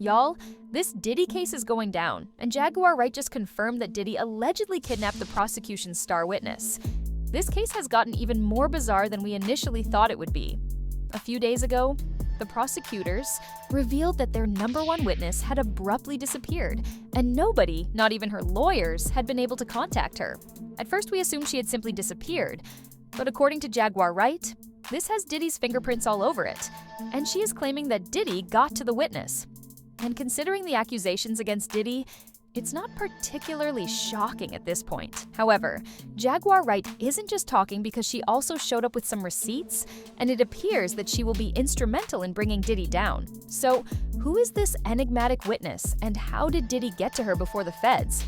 Y'all, this Diddy case is going down, and Jaguar Wright just confirmed that Diddy allegedly kidnapped the prosecution's star witness. This case has gotten even more bizarre than we initially thought it would be. A few days ago, the prosecutors revealed that their number one witness had abruptly disappeared, and nobody, not even her lawyers, had been able to contact her. At first, we assumed she had simply disappeared, but according to Jaguar Wright, this has Diddy's fingerprints all over it, and she is claiming that Diddy got to the witness. And considering the accusations against Diddy, it's not particularly shocking at this point. However, Jaguar Wright isn't just talking because she also showed up with some receipts, and it appears that she will be instrumental in bringing Diddy down. So, who is this enigmatic witness, and how did Diddy get to her before the feds?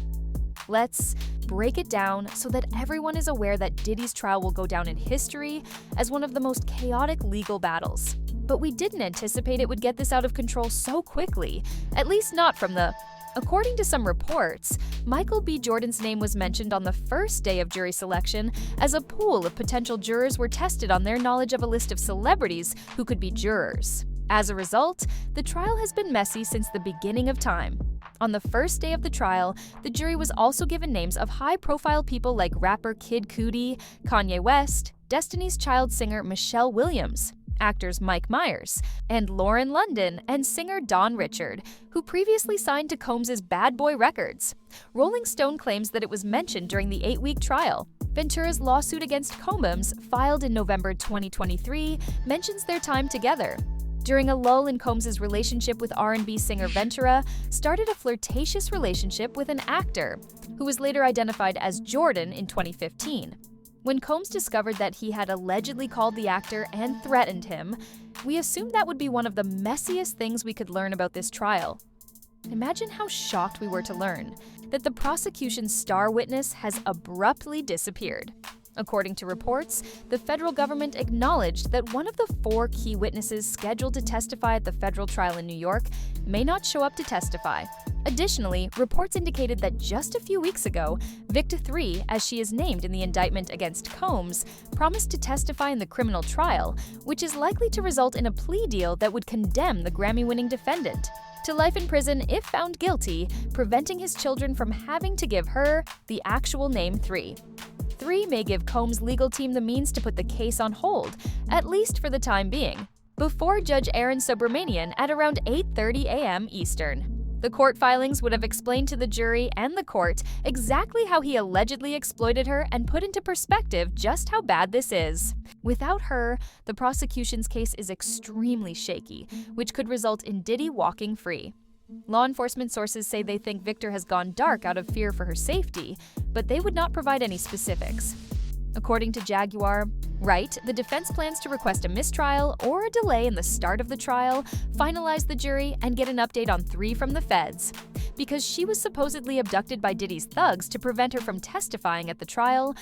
Let's break it down so that everyone is aware that Diddy's trial will go down in history as one of the most chaotic legal battles. But we didn't anticipate it would get this out of control so quickly, at least not from the... According to some reports, Michael B. Jordan's name was mentioned on the first day of jury selection as a pool of potential jurors were tested on their knowledge of a list of celebrities who could be jurors. As a result, the trial has been messy since the beginning of time. On the first day of the trial, the jury was also given names of high-profile people like rapper Kid Cudi, Kanye West, Destiny's Child singer Michelle Williams, actors Mike Myers, and Lauren London, and singer Dawn Richard, who previously signed to Combs' Bad Boy Records. Rolling Stone claims that it was mentioned during the 8-week trial. Ventura's lawsuit against Combs, filed in November 2023, mentions their time together. During a lull in Combs' relationship with R&B singer Ventura, started a flirtatious relationship with an actor, who was later identified as Jordan in 2015. When Combs discovered that he had allegedly called the actor and threatened him, we assumed that would be one of the messiest things we could learn about this trial. Imagine how shocked we were to learn that the prosecution's star witness has abruptly disappeared. According to reports, the federal government acknowledged that one of the 4 key witnesses scheduled to testify at the federal trial in New York may not show up to testify. Additionally, reports indicated that just a few weeks ago, Victor 3, as she is named in the indictment against Combs, promised to testify in the criminal trial, which is likely to result in a plea deal that would condemn the Grammy-winning defendant to life in prison if found guilty, preventing his children from having to give her the actual name 3. 3 may give Combs' legal team the means to put the case on hold, at least for the time being, before Judge Aaron Subramanian at around 8:30 a.m. Eastern. The court filings would have explained to the jury and the court exactly how he allegedly exploited her and put into perspective just how bad this is. Without her, the prosecution's case is extremely shaky, which could result in Diddy walking free. Law enforcement sources say they think Victor has gone dark out of fear for her safety, but they would not provide any specifics. According to Jaguar Wright, the defense plans to request a mistrial or a delay in the start of the trial, finalize the jury, and get an update on 3 from the feds. Because she was supposedly abducted by Diddy's thugs to prevent her from testifying at the trial,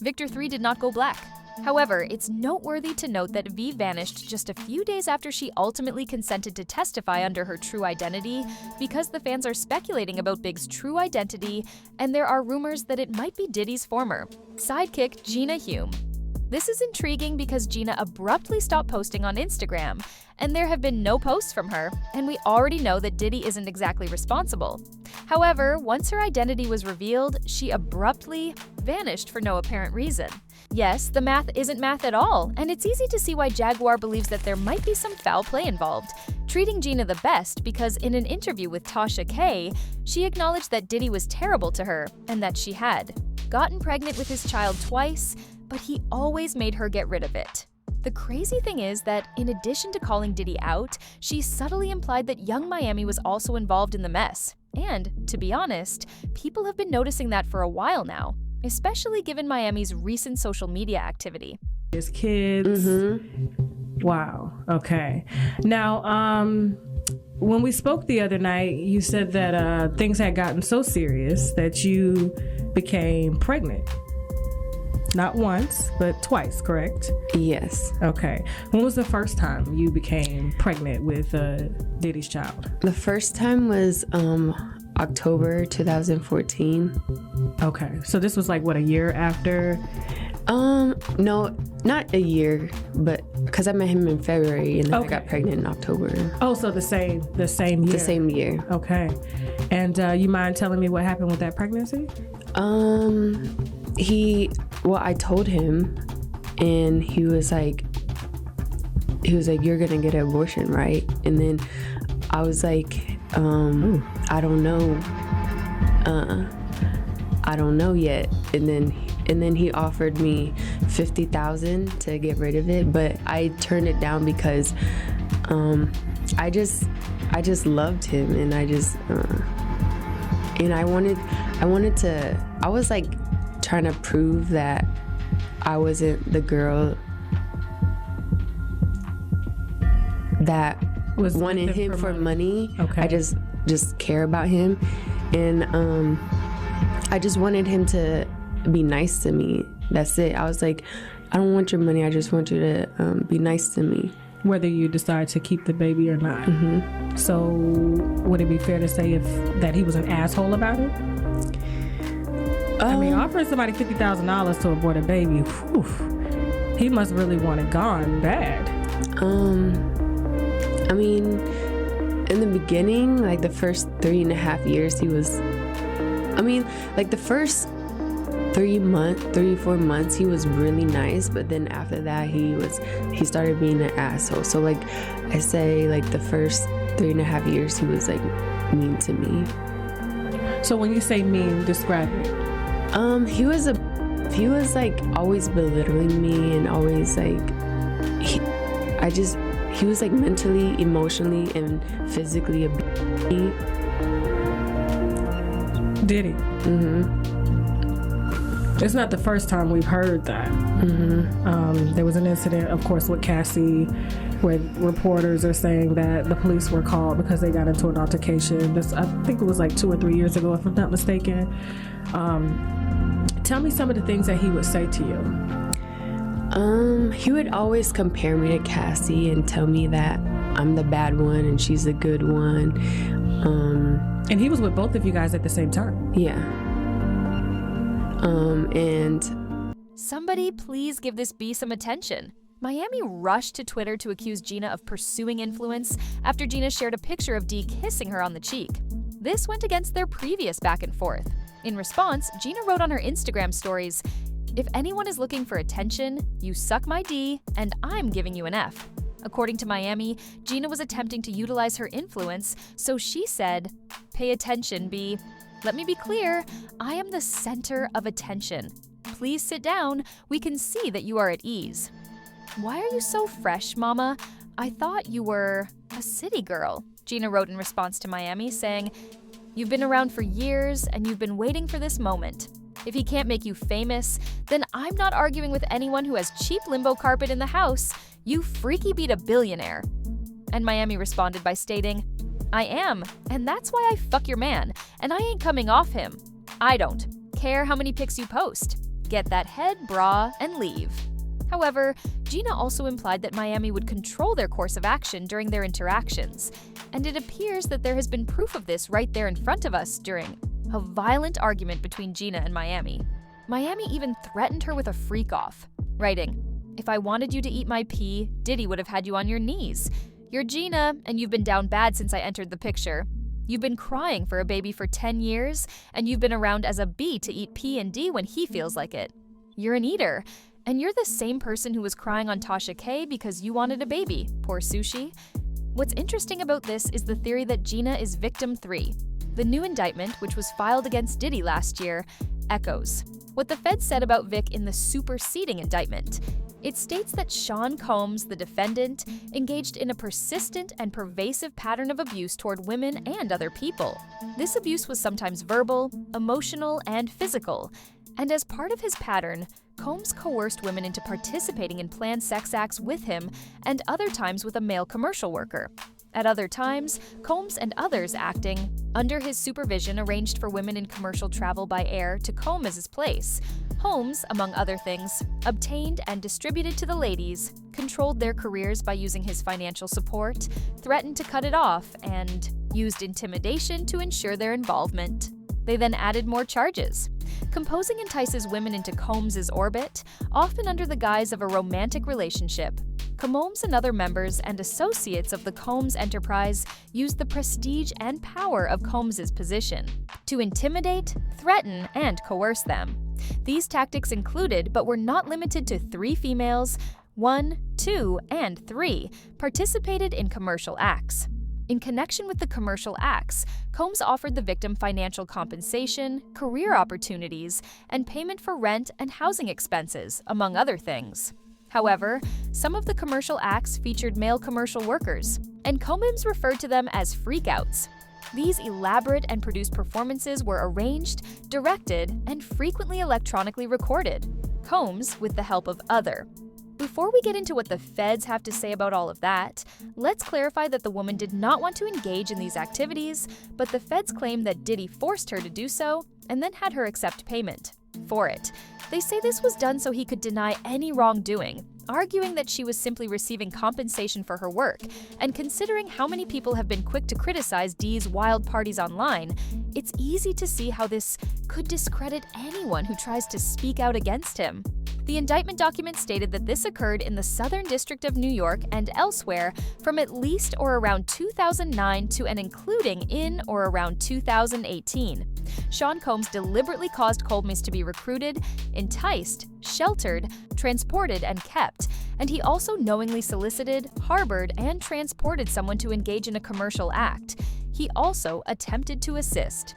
Victor 3 did not go black. However, it's noteworthy to note that V vanished just a few days after she ultimately consented to testify under her true identity because the fans are speculating about Big's true identity, and there are rumors that it might be Diddy's former sidekick, Gina Hume. This is intriguing because Gina abruptly stopped posting on Instagram, and there have been no posts from her, and we already know that Diddy isn't exactly responsible. However, once her identity was revealed, she abruptly vanished for no apparent reason. Yes, the math isn't math at all, and it's easy to see why Jaguar believes that there might be some foul play involved, treating Gina the best because in an interview with Tasha K, she acknowledged that Diddy was terrible to her and that she had gotten pregnant with his child twice, but he always made her get rid of it. The crazy thing is that, in addition to calling Diddy out, she subtly implied that Young Miami was also involved in the mess. And, to be honest, people have been noticing that for a while now, especially given Miami's recent social media activity. His kids. Wow. Okay. Now, when we spoke the other night, you said that things had gotten so serious that you became pregnant. Not once, but twice, correct? Yes. Okay. When was the first time you became pregnant with Diddy's child? The first time was October 2014. Okay. So this was like, what, a year after No, not a year, but because I met him in February and then I got pregnant in October. Oh, so the same year. The same year. Okay. And you mind telling me what happened with that pregnancy? I told him, and he was like, you're gonna get an abortion, right? And then I was like, I don't know. I don't know yet. And then he offered me $50,000 to get rid of it, but I turned it down because I just loved him, and I was like trying to prove that I wasn't the girl that Was wanted him for money. Okay. I just care about him, and I just wanted him to be nice to me. That's it. I was like, I don't want your money. I just want you to be nice to me. Whether you decide to keep the baby or not. Mm-hmm. So would it be fair to say that he was an asshole about it? I mean, offering somebody $50,000 to abort a baby, whew, he must really want it gone bad. I mean, in the beginning, like the first 3.5 years, he was, like the first 3-4 months, he was really nice, but then after that, he started being an asshole. So like I say, like the first 3.5 years, he was like mean to me. So when you say mean, describe it. He was like always belittling me, and always like he was like mentally, emotionally, and physically abusing me. Diddy. Mm-hmm. It's not the first time we've heard that. Mm-hmm. There was an incident, of course, with Cassie, where reporters are saying that the police were called because they got into an altercation. I think it was like 2 or 3 years ago, if I'm not mistaken. Tell me some of the things that he would say to you. He would always compare me to Cassie and tell me that I'm the bad one and she's the good one. And he was with both of you guys at the same time. Yeah. And Somebody please give this bee some attention. Miami rushed to Twitter to accuse Gina of pursuing influence after Gina shared a picture of Dee kissing her on the cheek. This went against their previous back and forth. In response, Gina wrote on her Instagram stories, "If anyone is looking for attention, you suck my D, and I'm giving you an F." According to Miami, Gina was attempting to utilize her influence, so she said, "Pay attention, B. Let me be clear, I am the center of attention. Please sit down, we can see that you are at ease." "Why are you so fresh, Mama? I thought you were a city girl," Gina wrote in response to Miami, saying, "You've been around for years and you've been waiting for this moment. If he can't make you famous, then I'm not arguing with anyone who has cheap limbo carpet in the house. You freaky beat a billionaire." And Miami responded by stating, "I am, and that's why I fuck your man, and I ain't coming off him. I don't care how many pics you post. Get that head, brah, and leave." However, Gina also implied that Miami would control their course of action during their interactions, and it appears that there has been proof of this right there in front of us during a violent argument between Gina and Miami. Miami even threatened her with a freak-off, writing, "If I wanted you to eat my pee, Diddy would have had you on your knees. You're Gina, and you've been down bad since I entered the picture. You've been crying for a baby for 10 years, and you've been around as a B to eat P and D when he feels like it. You're an eater, and you're the same person who was crying on Tasha K because you wanted a baby, poor sushi." What's interesting about this is the theory that Gina is victim 3. The new indictment, which was filed against Diddy last year, echoes what the Fed said about Vic in the superseding indictment. It states that Sean Combs, the defendant, engaged in a persistent and pervasive pattern of abuse toward women and other people. This abuse was sometimes verbal, emotional, and physical. And as part of his pattern, Combs coerced women into participating in planned sex acts with him and other times with a male commercial worker. At other times, Combs and others acting under his supervision arranged for women in commercial travel by air to Combs' place. Holmes, among other things, obtained and distributed to the ladies, controlled their careers by using his financial support, threatened to cut it off, and used intimidation to ensure their involvement. They then added more charges. Composing entices women into Combs' orbit, often under the guise of a romantic relationship. Combs and other members and associates of the Combs enterprise used the prestige and power of Combs' position to intimidate, threaten, and coerce them. These tactics included, but were not limited to, 3 females, 1, 2, and 3, participated in commercial acts. In connection with the commercial acts, Combs offered the victim financial compensation, career opportunities, and payment for rent and housing expenses, among other things. However, some of the commercial acts featured male commercial workers, and Combs referred to them as freakouts. These elaborate and produced performances were arranged, directed, and frequently electronically recorded, Combs with the help of other. Before we get into what the feds have to say about all of that, let's clarify that the woman did not want to engage in these activities, but the feds claim that Diddy forced her to do so and then had her accept payment for it. They say this was done so he could deny any wrongdoing, arguing that she was simply receiving compensation for her work. And considering how many people have been quick to criticize D's wild parties online, it's easy to see how this could discredit anyone who tries to speak out against him. The indictment document stated that this occurred in the Southern District of New York and elsewhere from at least or around 2009 to and including in or around 2018. Sean Combs deliberately caused Combs to be recruited, enticed, sheltered, transported, and kept, and he also knowingly solicited, harbored, and transported someone to engage in a commercial act. He also attempted to assist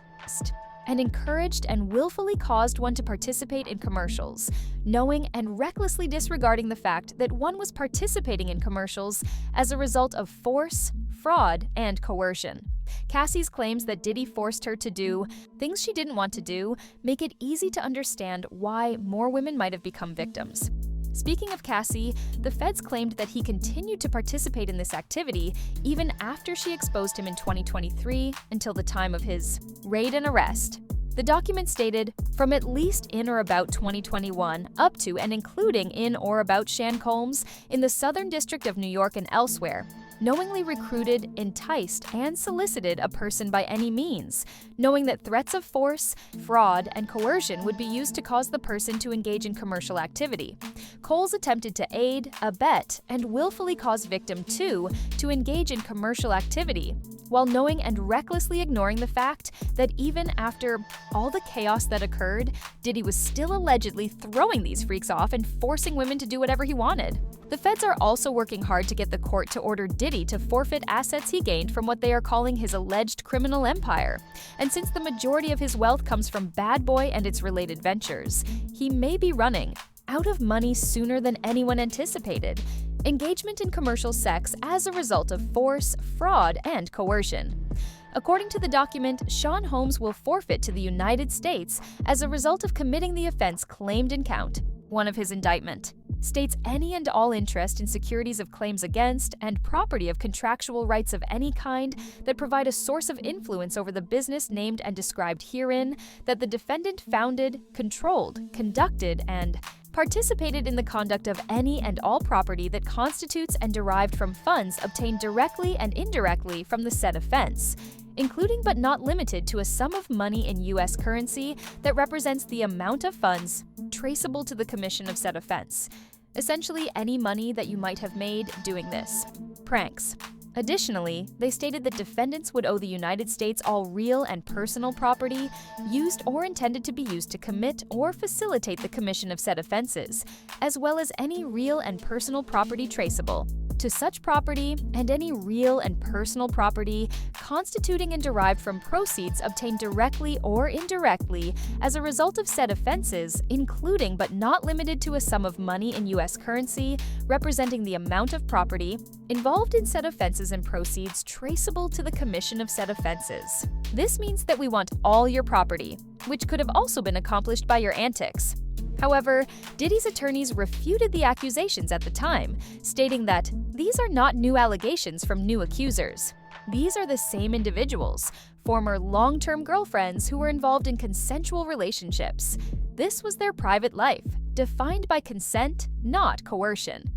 and encouraged and willfully caused one to participate in commercials, knowing and recklessly disregarding the fact that one was participating in commercials as a result of force, fraud, and coercion. Cassie's claims that Diddy forced her to do things she didn't want to do make it easy to understand why more women might have become victims. Speaking of Cassie, the feds claimed that he continued to participate in this activity even after she exposed him in 2023 until the time of his raid and arrest. The document stated, from at least in or about 2021 up to and including in or about Sean Combs in the Southern District of New York and elsewhere, knowingly recruited, enticed, and solicited a person by any means, knowing that threats of force, fraud, and coercion would be used to cause the person to engage in commercial activity. Coles attempted to aid, abet, and willfully cause victim 2 to engage in commercial activity, while knowing and recklessly ignoring the fact that even after all the chaos that occurred, Diddy was still allegedly throwing these freaks off and forcing women to do whatever he wanted. The feds are also working hard to get the court to order Diddy to forfeit assets he gained from what they are calling his alleged criminal empire. And since the majority of his wealth comes from Bad Boy and its related ventures, he may be running out of money sooner than anyone anticipated. Engagement in commercial sex as a result of force, fraud, and coercion. According to the document, Sean Combs will forfeit to the United States as a result of committing the offense claimed in count 1 of his indictment. States any and all interest in securities of claims against and property of contractual rights of any kind that provide a source of influence over the business named and described herein, that the defendant founded, controlled, conducted, and participated in the conduct of any and all property that constitutes and derived from funds obtained directly and indirectly from the said offense, including but not limited to a sum of money in U.S. currency that represents the amount of funds traceable to the commission of said offense. Essentially, any money that you might have made doing this. Pranks. Additionally, they stated that defendants would owe the United States all real and personal property used or intended to be used to commit or facilitate the commission of said offenses, as well as any real and personal property traceable to such property and any real and personal property constituting and derived from proceeds obtained directly or indirectly as a result of said offenses, including but not limited to a sum of money in U.S. currency representing the amount of property involved in said offenses and proceeds traceable to the commission of said offenses. This means that we want all your property, which could have also been accomplished by your antics. However, Diddy's attorneys refuted the accusations at the time, stating that these are not new allegations from new accusers. These are the same individuals, former long-term girlfriends who were involved in consensual relationships. This was their private life, defined by consent, not coercion.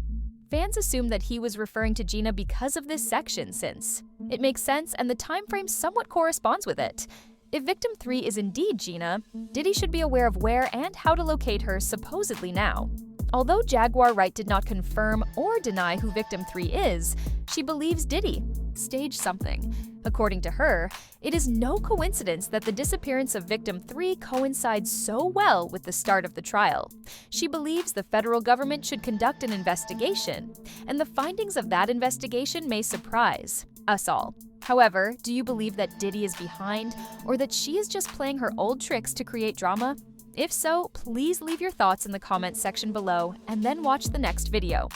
Fans assume that he was referring to Gina because of this section since it makes sense and the time frame somewhat corresponds with it. If victim 3 is indeed Gina, Diddy should be aware of where and how to locate her supposedly now. Although Jaguar Wright did not confirm or deny who victim 3 is, she believes Diddy staged something. According to her, it is no coincidence that the disappearance of victim 3 coincides so well with the start of the trial. She believes the federal government should conduct an investigation, and the findings of that investigation may surprise us all. However, do you believe that Diddy is behind, or that she is just playing her old tricks to create drama? If so, please leave your thoughts in the comments section below and then watch the next video.